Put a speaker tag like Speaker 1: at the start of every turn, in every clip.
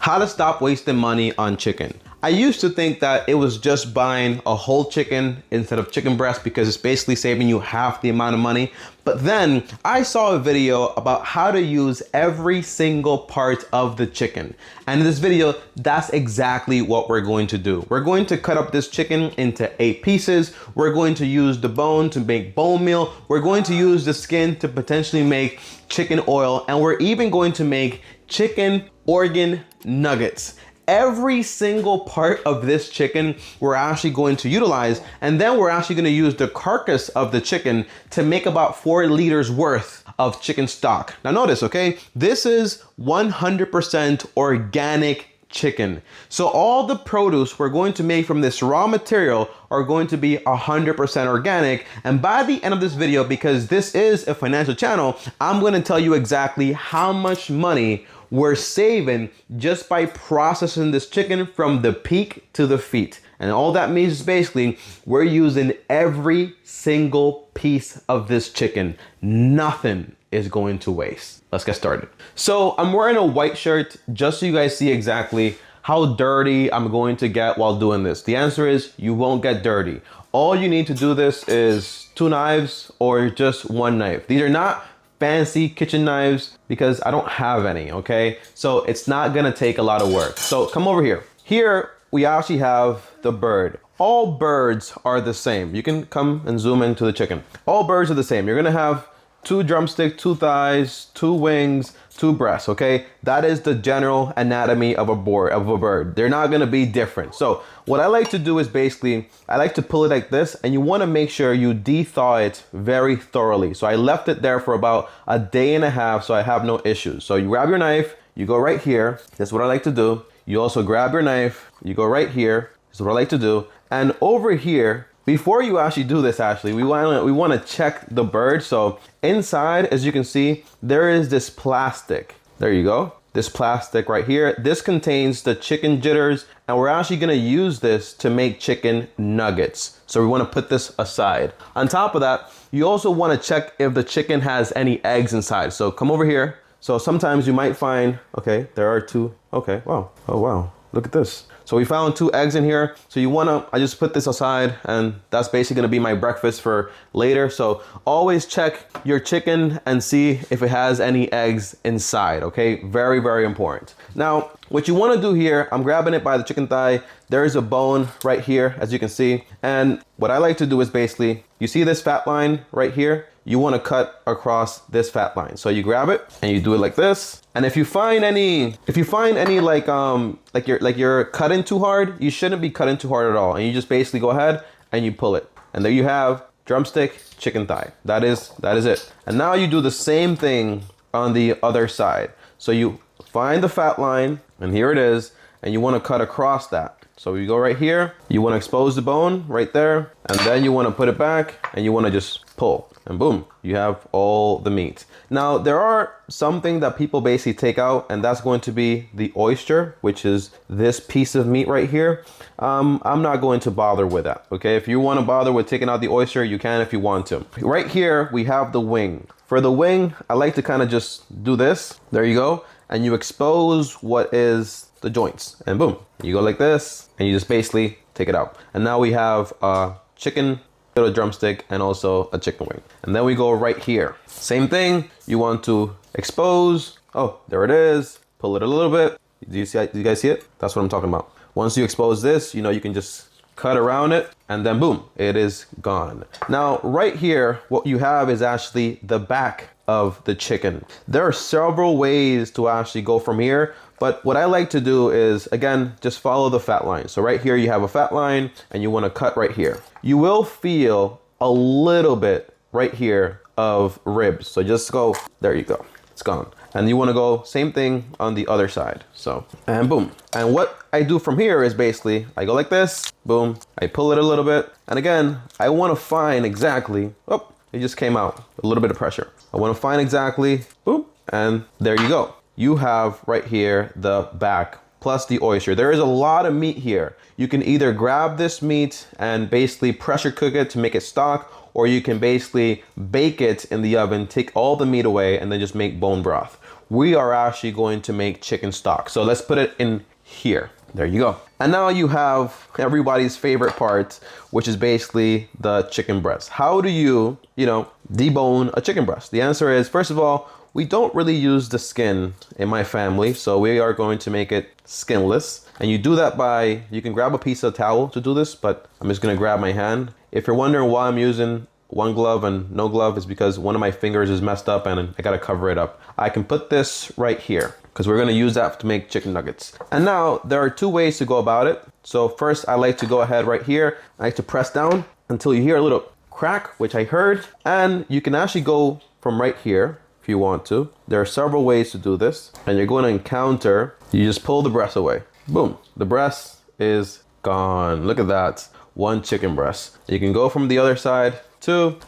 Speaker 1: How to stop wasting money on chicken. I used to think that it was just buying a whole chicken instead of chicken breast because it's basically saving you half the amount of money. But then I saw a video about how to use every single part of the chicken. And in this video, that's exactly what we're going to do. We're going to cut up this chicken into 8 pieces. We're going to use the bone to make bone meal. We're going to use the skin to potentially make chicken oil. And we're even going to make chicken organ nuggets. Every single part of this chicken we're actually going to utilize, and then we're actually going to use the carcass of the chicken to make about 4 liters worth of chicken stock. Now notice, okay, this is 100% organic chicken. So all the produce we're going to make from this raw material are going to be 100% organic. And by the end of this video, because this is a financial channel, I'm going to tell you exactly how much money we're saving just by processing this chicken from the peak to the feet. And all that means is basically we're using every single piece of this chicken. Nothing is going to waste. Let's get started. So I'm wearing a white shirt just so you guys see exactly how dirty I'm going to get while doing this. The answer is you won't get dirty. All you need to do this is 2 knives or just 1 knife. These are not fancy kitchen knives because I don't have any, okay? So it's not gonna take a lot of work. So come over here. Here we actually have the bird. All birds are the same. You can come and zoom into the chicken. All birds are the same. You're gonna have 2 drumsticks, 2 thighs, 2 wings, 2 breasts, okay? That is the general anatomy of a bird. They're not gonna be different. So what I like to do is basically, I like to pull it like this, and you wanna make sure you de-thaw it very thoroughly. So I left it there for about a day and a half so I have no issues. So you grab your knife, you go right here. That's what I like to do. You also grab your knife, you go right here. That's what I like to do. And over here, before you actually do this, we want to check the bird. So inside, as you can see, there is this plastic. There you go. This plastic right here. This contains the chicken jitters, and we're actually going to use this to make chicken nuggets. So we want to put this aside. On top of that, you also want to check if the chicken has any eggs inside. So come over here. So sometimes you might find, okay, there are 2. Okay, wow. Oh, wow. Look at this. So we found 2 eggs in here. So you wanna, I just put this aside, and that's basically gonna be my breakfast for later. So always check your chicken and see if it has any eggs inside, okay? Very, very important. Now, what you wanna do here, I'm grabbing it by the chicken thigh. There is a bone right here, as you can see. And what I like to do is basically, you see this fat line right here? You want to cut across this fat line. So you grab it and you do it like this. And if you find any like you're cutting too hard, you shouldn't be cutting too hard at all. And you just basically go ahead and you pull it. And there you have drumstick chicken thigh. That is it. And now you do the same thing on the other side. So you find the fat line, and here it is, and you want to cut across that. So you go right here, you want to expose the bone right there, and then you want to put it back and you want to just pull, and boom, you have all the meat. Now there are something that people basically take out, and that's going to be the oyster, which is this piece of meat right here. I'm not going to bother with that, okay? If you want to bother with taking out the oyster, you can if you want to. Right here, we have the wing. For the wing, I like to kind of just do this. There you go. And you expose what is the joints, and boom, you go like this, and you just basically take it out. And now we have a chicken, a drumstick, and also a chicken wing. And then we go right here. Same thing, you want to expose. Oh, there it is. Pull it a little bit. Do you guys see it? That's what I'm talking about. Once you expose this, you know, you can just cut around it, and then boom, it is gone. Now, right here, what you have is actually the back of the chicken. There are several ways to actually go from here, but what I like to do is, again, just follow the fat line. So right here, you have a fat line, and you want to cut right here. You will feel a little bit right here of ribs. So just go, there you go, it's gone. And you want to go same thing on the other side. So, and boom. And what I do from here is basically, I go like this, boom, I pull it a little bit. And again, I want to find exactly, oh, it just came out, a little bit of pressure. I want to find exactly, boom, and there you go. You have right here the back plus the oyster. There is a lot of meat here. You can either grab this meat and basically pressure cook it to make it stock, or you can basically bake it in the oven, take all the meat away, and then just make bone broth. we are actually going to make chicken stock. So let's put it in here. There you go. And now you have everybody's favorite part, which is basically the chicken breast. How do you debone a chicken breast? The answer is, first of all, we don't really use the skin in my family, so we are going to make it skinless. And you do that by, you can grab a piece of towel to do this, but I'm just gonna grab my hand. If you're wondering why I'm using one glove and no glove, it's because one of my fingers is messed up and I gotta cover it up. I can put this right here because we're gonna use that to make chicken nuggets. And now there are two ways to go about it. So first, I like to go ahead right here. I like to press down until you hear a little crack, which I heard. And you can actually go from right here if you want to. There are several ways to do this. And you're going to encounter, you just pull the breast away. Boom, the breast is gone. Look at that, one chicken breast. You can go from the other side too.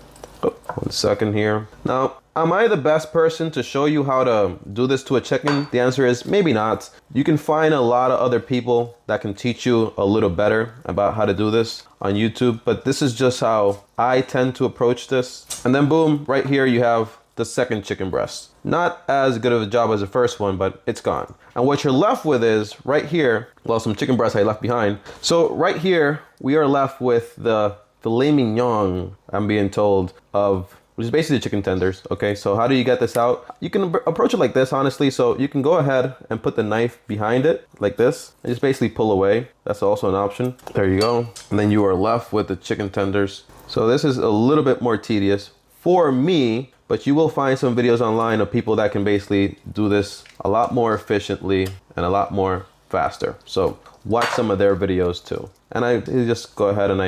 Speaker 1: Oh, 1 second here. Now, am I the best person to show you how to do this to a chicken? The answer is maybe not. You can find a lot of other people that can teach you a little better about how to do this on YouTube, but this is just how I tend to approach this. And then boom, right here you have the second chicken breast. Not as good of a job as the first one, but it's gone. And what you're left with is right here, well, some chicken breasts I left behind. So right here, we are left with the filet mignon, I'm being told, of which is basically chicken tenders. Okay, so how do you get this out? You can approach it like this, honestly. So you can go ahead and put the knife behind it like this and just basically pull away. That's also an option. There you go. And then you are left with the chicken tenders. So this is a little bit more tedious for me, but you will find some videos online of people that can basically do this a lot more efficiently and a lot more faster. So watch some of their videos too. And I just go ahead and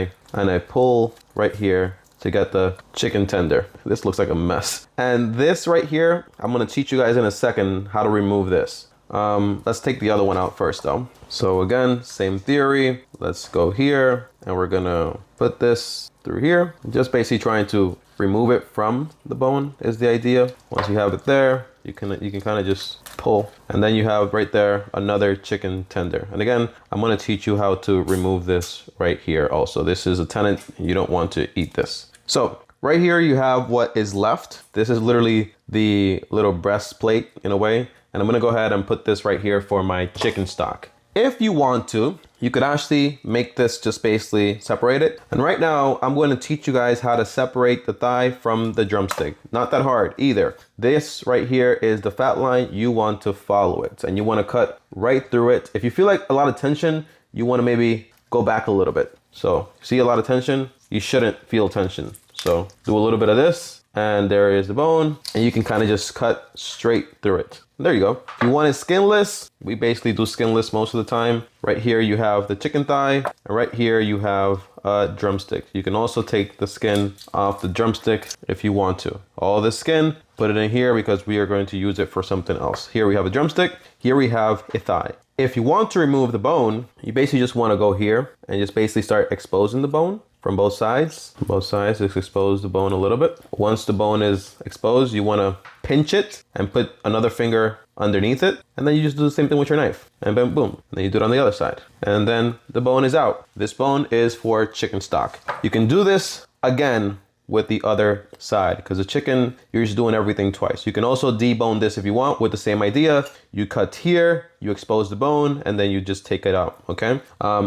Speaker 1: I pull right here to get the chicken tender. This looks like a mess. And this right here, I'm gonna teach you guys in a second how to remove this. Let's take the other one out first though. So again, same theory. Let's go here and we're gonna put this through here. Just basically trying to remove it from the bone is the idea. Once you have it there, you can kind of just pull, and then you have right there another chicken tender. And again, I'm going to teach you how to remove this right here also. This is a tenant, you don't want to eat this. So right here you have what is left. This is literally the little breastplate in a way, and I'm going to go ahead and put this right here for my chicken stock. If you want to, you could actually make this just basically separate it. And right now, I'm going to teach you guys how to separate the thigh from the drumstick. Not that hard either. This right here is the fat line. You want to follow it and you want to cut right through it. If you feel like a lot of tension, you want to maybe go back a little bit. So see a lot of tension, you shouldn't feel tension. So do a little bit of this and there is the bone and you can kind of just cut straight through it. There you go. If you want it skinless, we basically do skinless most of the time. Right here you have the chicken thigh, and right here you have a drumstick. You can also take the skin off the drumstick if you want to. All the skin, put it in here because we are going to use it for something else. Here we have a drumstick, here we have a thigh. If you want to remove the bone, you basically just want to go here and just basically start exposing the bone from both sides. Both sides, just expose the bone a little bit. Once the bone is exposed, you want to pinch it and put another finger underneath it. And then you just do the same thing with your knife. And then boom. And then you do it on the other side. And then the bone is out. This bone is for chicken stock. You can do this again with the other side because the chicken, you're just doing everything twice. You can also debone this if you want with the same idea. You cut here, you expose the bone, and then you just take it out, okay?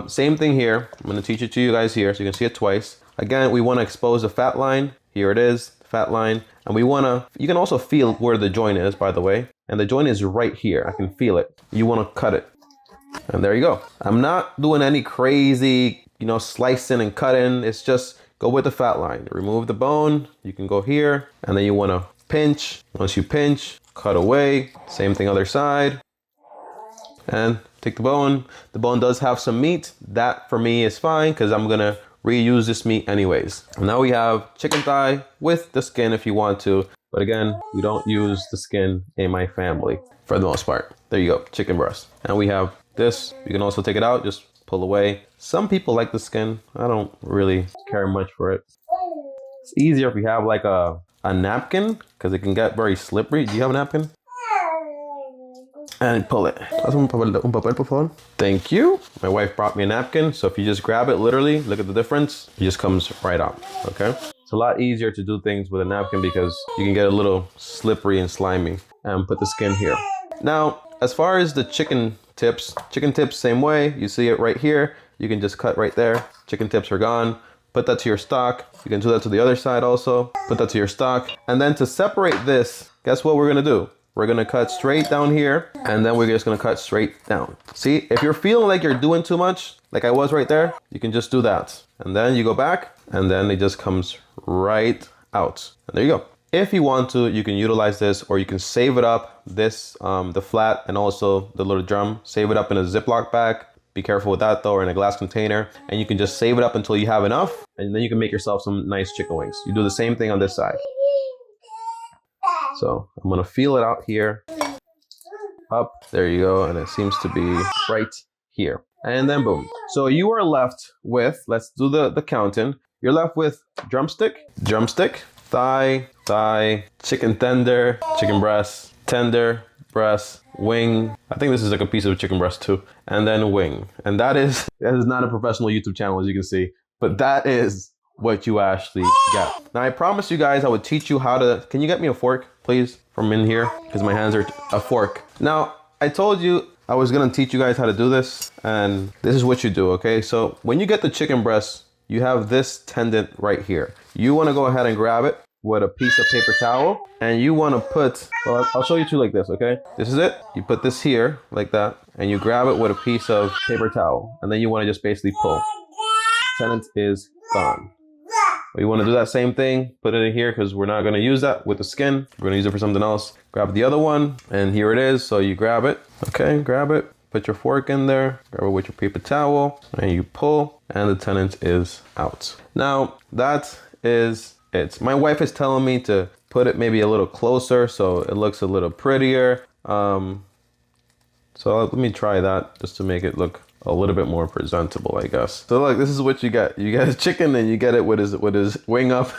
Speaker 1: Same thing here. I'm gonna teach it to you guys here so you can see it twice. Again, we wanna expose the fat line. Here it is, fat line. And we wanna, you can also feel where the joint is, by the way. And the joint is right here, I can feel it. You wanna cut it. And there you go. I'm not doing any crazy, slicing and cutting. It's just, go with the fat line. Remove the bone. You can go here and then you want to pinch. Once you pinch, cut away. Same thing other side. And take the bone. The bone does have some meat. That for me is fine because I'm going to reuse this meat anyways. And now we have chicken thigh with the skin if you want to. But again, we don't use the skin in my family for the most part. There you go, chicken breast. And we have this. You can also take it out. Just pull away. Some people like the skin. I don't really care much for it. It's easier if you have like a napkin because it can get very slippery. Do you have a napkin? And pull it. Thank you. My wife brought me a napkin. So if you just grab it, literally, look at the difference. It just comes right out, okay? It's a lot easier to do things with a napkin because you can get a little slippery and slimy. and put the skin here. Now, as far as the chicken tips, same way. You see it right here. You can just cut right there. Chicken tips are gone. Put that to your stock. You can do that to the other side also. Put that to your stock. And then to separate this, guess what we're gonna do? We're gonna cut straight down here, and then we're just gonna cut straight down. See, if you're feeling like you're doing too much, like I was right there, you can just do that. And then you go back, and then it just comes right out. And there you go. If you want to, you can utilize this, or you can save it up, this, the flat and also the little drum, save it up in a Ziploc bag. Be careful with that though, or in a glass container, and you can just save it up until you have enough, and then you can make yourself some nice chicken wings. You do the same thing on this side. So I'm gonna feel it out here. Up, there you go, and it seems to be right here. And then boom. So you are left with, let's do the counting. You're left with drumstick, thigh, chicken tender, chicken breast, tender, breast, wing. I think this is like a piece of chicken breast too. And then wing. And that is not a professional YouTube channel, as you can see, but that is what you actually get. Now I promised you guys I would teach you how to, can you get me a fork, please, from in here? Because my hands are a fork. Now, I told you I was gonna teach you guys how to do this, and this is what you do, okay? So when you get the chicken breast, you have this tendon right here. You wanna go ahead and grab it with a piece of paper towel, and you wanna put, well, I'll show you two like this, okay? This is it. You put this here, like that, and you grab it with a piece of paper towel, and then you wanna just basically pull. Tendon is gone. But you wanna do that same thing, put it in here, because we're not gonna use that with the skin. We're gonna use it for something else. Grab the other one, and here it is. So you grab it, okay, grab it, put your fork in there, grab it with your paper towel, and you pull, and the tendon is out. Now, that is it. My wife is telling me to put it maybe a little closer so it looks a little prettier. So let me try that just to make it look a little bit more presentable, I guess. So look, this is what you get. You get a chicken, and you get it with his wing up.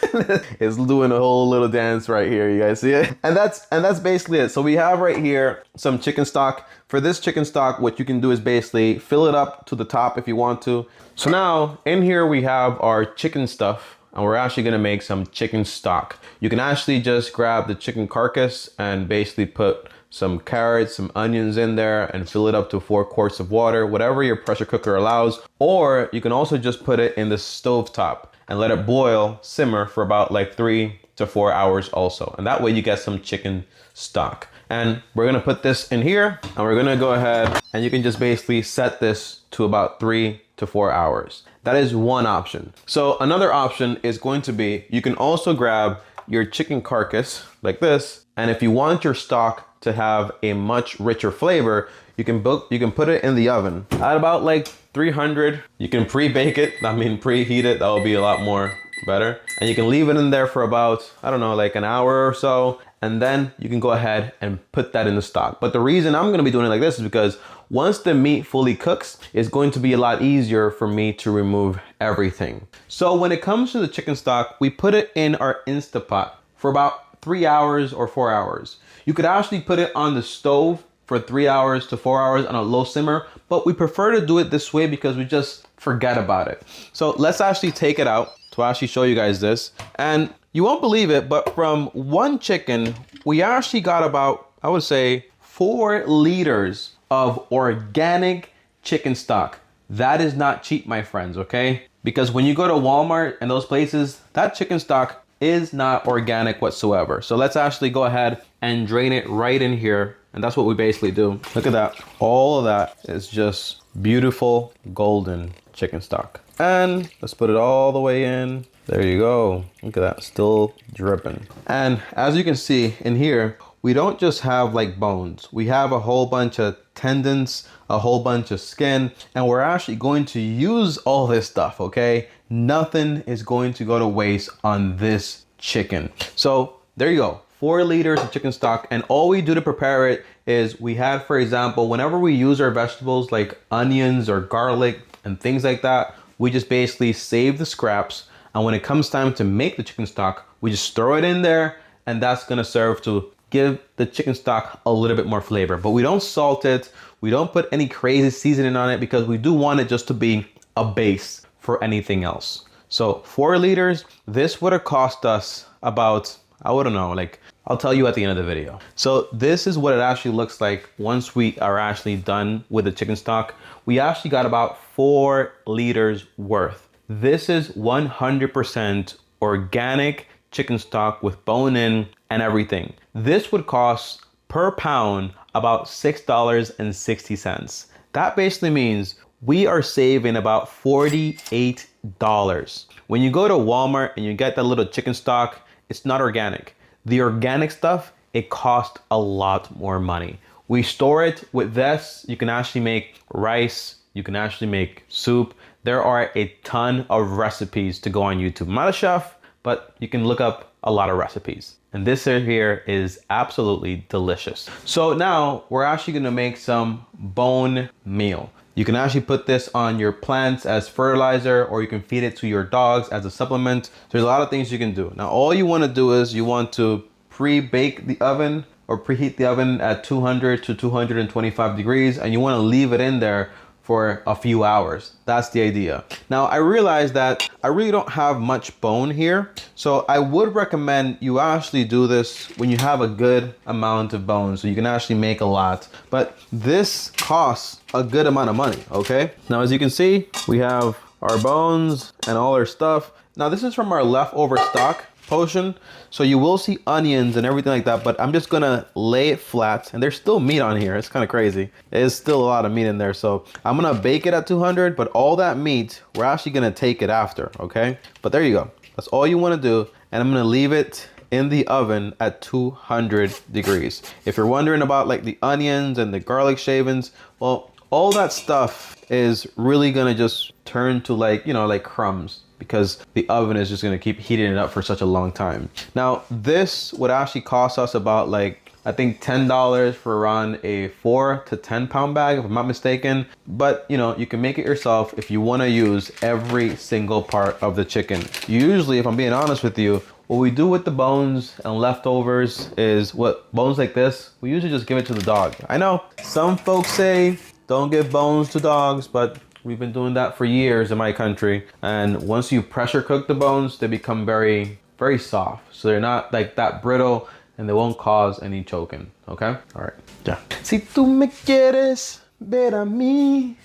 Speaker 1: It's doing a whole little dance right here. You guys see it? And that's basically it. So we have right here some chicken stock. For this chicken stock, what you can do is basically fill it up to the top if you want to. So now in here we have our chicken stuff, and we're actually gonna make some chicken stock. You can actually just grab the chicken carcass and basically put some carrots, some onions in there, and fill it up to 4 quarts of water, whatever your pressure cooker allows. Or you can also just put it in the stove top and let it boil, simmer for about like 3 to 4 hours also. And that way you get some chicken stock. And we're gonna put this in here, and we're gonna go ahead, and you can just basically set this to about 3 to 4 hours. That is one option. So another option is going to be, you can also grab your chicken carcass like this, and if you want your stock to have a much richer flavor, you can put it in the oven at about like 300. You can pre-bake it, preheat it. That will be a lot more better. And you can leave it in there for about, I don't know, like an hour or so. And then you can go ahead and put that in the stock. But the reason I'm gonna be doing it like this is because once the meat fully cooks, it's going to be a lot easier for me to remove everything. So when it comes to the chicken stock, we put it in our Instapot for about 3 hours or 4 hours. You could actually put it on the stove for 3 hours to 4 hours on a low simmer, but we prefer to do it this way because we just forget about it. So let's actually take it out to actually show you guys this. And you won't believe it, but from one chicken, we actually got about, I would say, 4 liters of organic chicken stock. That is not cheap, my friends, okay? Because when you go to Walmart and those places, that chicken stock is not organic whatsoever. So let's actually go ahead and drain it right in here. And that's what we basically do. Look at that. All of that is just beautiful golden chicken stock. And let's put it all the way in. There you go. Look at that, still dripping. And as you can see in here, we don't just have like bones. We have a whole bunch of tendons, a whole bunch of skin, and we're actually going to use all this stuff, okay? Nothing is going to go to waste on this chicken. So there you go, 4 liters of chicken stock. And all we do to prepare it is we have, for example, whenever we use our vegetables like onions or garlic and things like that, we just basically save the scraps. And when it comes time to make the chicken stock, we just throw it in there, and that's gonna serve to give the chicken stock a little bit more flavor. But we don't salt it. We don't put any crazy seasoning on it because we do want it just to be a base for anything else. So 4 liters, this would have cost us about, I wouldn't know, like I'll tell you at the end of the video. So this is what it actually looks like once we are actually done with the chicken stock. We actually got about 4 liters worth. This is 100% organic chicken stock with bone in and everything. This would cost per pound about $6.60. That basically means we are saving about $48. When you go to Walmart and you get that little chicken stock, it's not organic. The organic stuff, it costs a lot more money. We store it with this. You can actually make rice. You can actually make soup. There are a ton of recipes to go on YouTube. I'm not a chef, but you can look up a lot of recipes. And this here is absolutely delicious. So now we're actually gonna make some bone meal. You can actually put this on your plants as fertilizer, or you can feed it to your dogs as a supplement. There's a lot of things you can do. Now, all you wanna do is you want to pre-bake the oven or preheat the oven at 200 to 225 degrees, and you wanna leave it in there for a few hours. That's the idea. Now, I realize that I really don't have much bone here, so I would recommend you actually do this when you have a good amount of bone, so you can actually make a lot. But this costs a good amount of money, okay? Now, as you can see, we have our bones and all our stuff. Now, this is from our leftover stock potion, so you will see onions and everything like that, but I'm just gonna lay it flat, and there's still meat on here. It's kind of crazy. There's still a lot of meat in there, so I'm gonna bake it at 200, but all that meat, we're actually gonna take it after, okay? But there you go. That's all you wanna do, and I'm gonna leave it in the oven at 200 degrees. If you're wondering about like the onions and the garlic shavings, well, all that stuff is really gonna just turn to like, you know, like crumbs, because the oven is just gonna keep heating it up for such a long time. Now, this would actually cost us about like, I think $10 for around a 4 to 10 pound bag, if I'm not mistaken. But you know, you can make it yourself if you wanna use every single part of the chicken. Usually, if I'm being honest with you, what we do with the bones and leftovers is bones like this, we usually just give it to the dog. I know some folks say don't give bones to dogs, but we've been doing that for years in my country. And once you pressure cook the bones, they become very, very soft. So they're not like that brittle, and they won't cause any choking, okay? All right, yeah. Si tú me quieres ver a mí.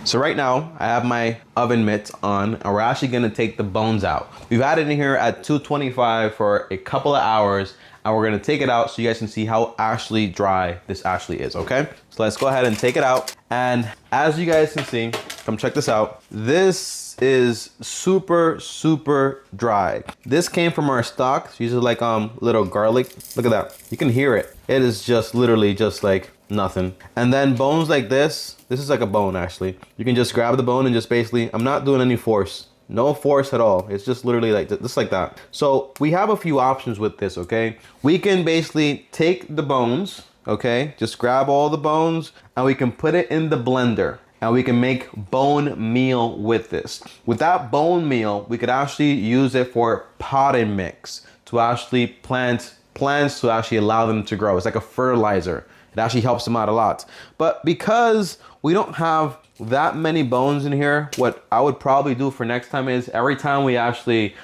Speaker 1: So right now, I have my oven mitts on, and we're actually gonna take the bones out. We've had it in here at 225 for a couple of hours, and we're gonna take it out so you guys can see how actually dry this actually is, okay? So let's go ahead and take it out. And as you guys can see, come check this out. This is super, super dry. This came from our stock. So these are like little garlic. Look at that. You can hear it. It is just literally just like nothing. And then bones like this is like a bone actually. You can just grab the bone and just basically, I'm not doing any force. No force at all. It's just literally like just like that. So we have a few options with this, okay? We can basically take the bones, okay? Just grab all the bones, and we can put it in the blender, and we can make bone meal with this. With that bone meal, we could actually use it for potting mix to actually plant plants to actually allow them to grow. It's like a fertilizer. It actually helps them out a lot. But because we don't have that many bones in here, what I would probably do for next time is every time we actually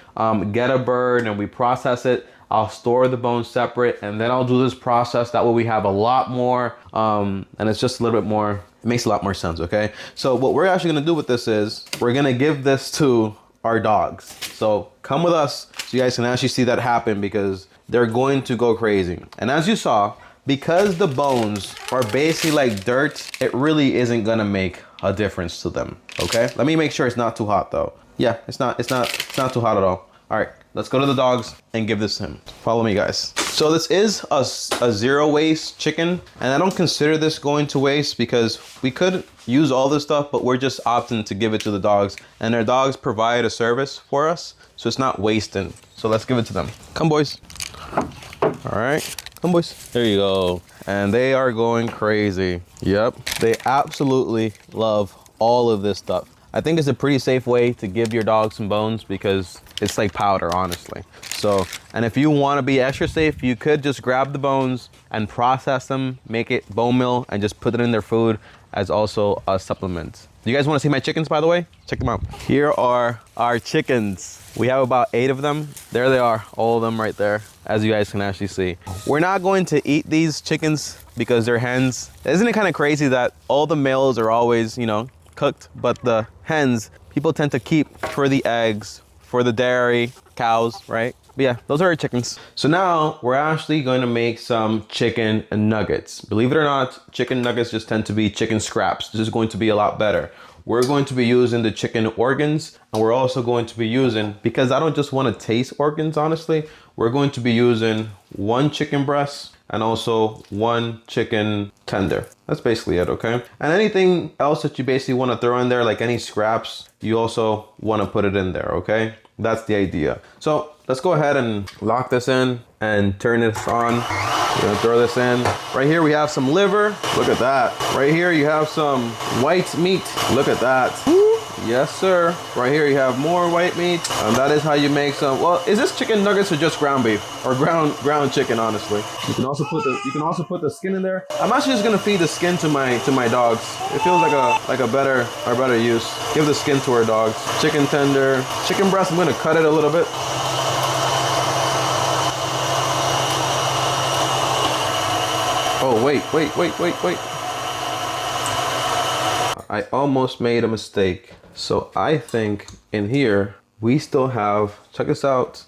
Speaker 1: get a bird and we process it, I'll store the bones separate, and then I'll do this process. That way we have a lot more, and it's just a little bit more, it makes a lot more sense, okay? So what we're actually gonna do with this is, we're gonna give this to our dogs. So come with us so you guys can actually see that happen, because they're going to go crazy. And as you saw, because the bones are basically like dirt, it really isn't gonna make a difference to them, okay? Let me make sure it's not too hot though. Yeah, it's not too hot at all. All right, let's go to the dogs and give this to him. Follow me, guys. So this is a zero waste chicken, and I don't consider this going to waste because we could use all this stuff, but we're just opting to give it to the dogs, and our dogs provide a service for us, so it's not wasting. So let's give it to them. Come, boys. All right, come, boys. There you go. And they are going crazy. Yep, they absolutely love all of this stuff. I think it's a pretty safe way to give your dog some bones because it's like powder, honestly. So, and if you want to be extra safe, you could just grab the bones and process them, make it bone meal, and just put it in their food. as also a supplement. You guys want to see my chickens, by the way? Check them out. Here are our chickens. We have about 8 of them. There they are, all of them right there, as you guys can actually see. We're not going to eat these chickens because they're hens. Isn't it kind of crazy that all the males are always, you know, cooked, but the hens, people tend to keep for the eggs, for the dairy, cows, right? But yeah, those are our chickens. So now we're actually going to make some chicken nuggets. Believe it or not, chicken nuggets just tend to be chicken scraps. This is going to be a lot better. We're going to be using the chicken organs, and we're also going to be using, because I don't just want to taste organs, honestly, we're going to be using 1 chicken breast and also 1 chicken tender. That's basically it, okay? And anything else that you basically want to throw in there, like any scraps, you also want to put it in there, okay? That's the idea. So let's go ahead and lock this in and turn this on. We're gonna throw this in. Right here we have some liver. Look at that. Right here you have some white meat. Look at that. Yes, sir. Right here you have more white meat. That is how you make some. Well, is this chicken nuggets or just ground beef or ground chicken? Honestly, you can also put the skin in there. I'm actually just gonna feed the skin to my dogs. It feels like a better use. Give the skin to our dogs. Chicken tender, chicken breast. I'm gonna cut it a little bit. Oh wait. I almost made a mistake. So I think in here, we still have, check this out.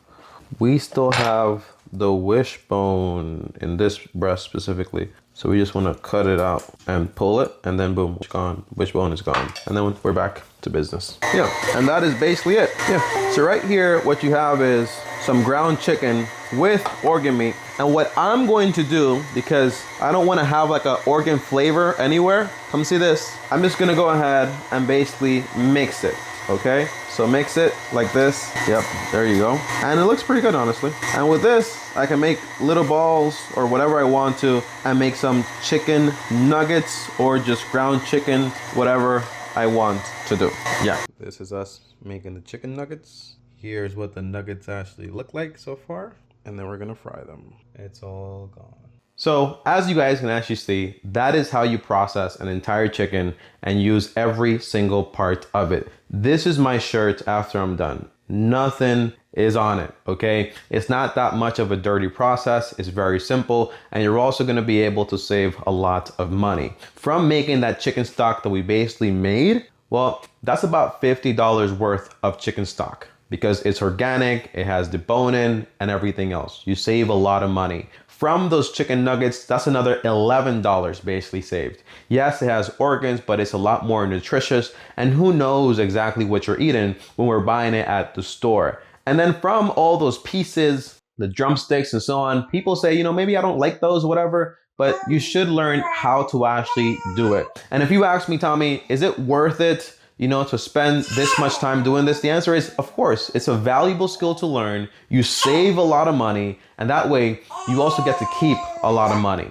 Speaker 1: We still have the wishbone in this breast specifically. So we just want to cut it out and pull it, and then boom, it's gone. Wishbone is gone. And then we're back to business. Yeah, and that is basically it. Yeah, so right here, what you have is some ground chicken with organ meat. And what I'm going to do, because I don't want to have like an organ flavor anywhere, come see this. I'm just gonna go ahead and basically mix it, okay? So mix it like this. Yep, there you go. And it looks pretty good, honestly. And with this, I can make little balls or whatever I want to and make some chicken nuggets or just ground chicken, whatever I want to do. Yeah, this is us making the chicken nuggets. Here's what the nuggets actually look like so far. And then we're gonna fry them. It's all gone. So as you guys can actually see, that is how you process an entire chicken and use every single part of it. This is my shirt after I'm done. Nothing is on it, okay? It's not that much of a dirty process. It's very simple. And you're also gonna be able to save a lot of money. From making that chicken stock that we basically made, well, that's about $50 worth of chicken stock. Because it's organic, it has deboning and everything else. You save a lot of money. From those chicken nuggets, that's another $11 basically saved. Yes, it has organs, but it's a lot more nutritious. And who knows exactly what you're eating when we're buying it at the store. And then from all those pieces, the drumsticks and so on, people say, you know, maybe I don't like those, whatever, but you should learn how to actually do it. And if you ask me, Tommy, is it worth it, you know, to spend this much time doing this? The answer is, of course. It's a valuable skill to learn. You save a lot of money, and that way you also get to keep a lot of money.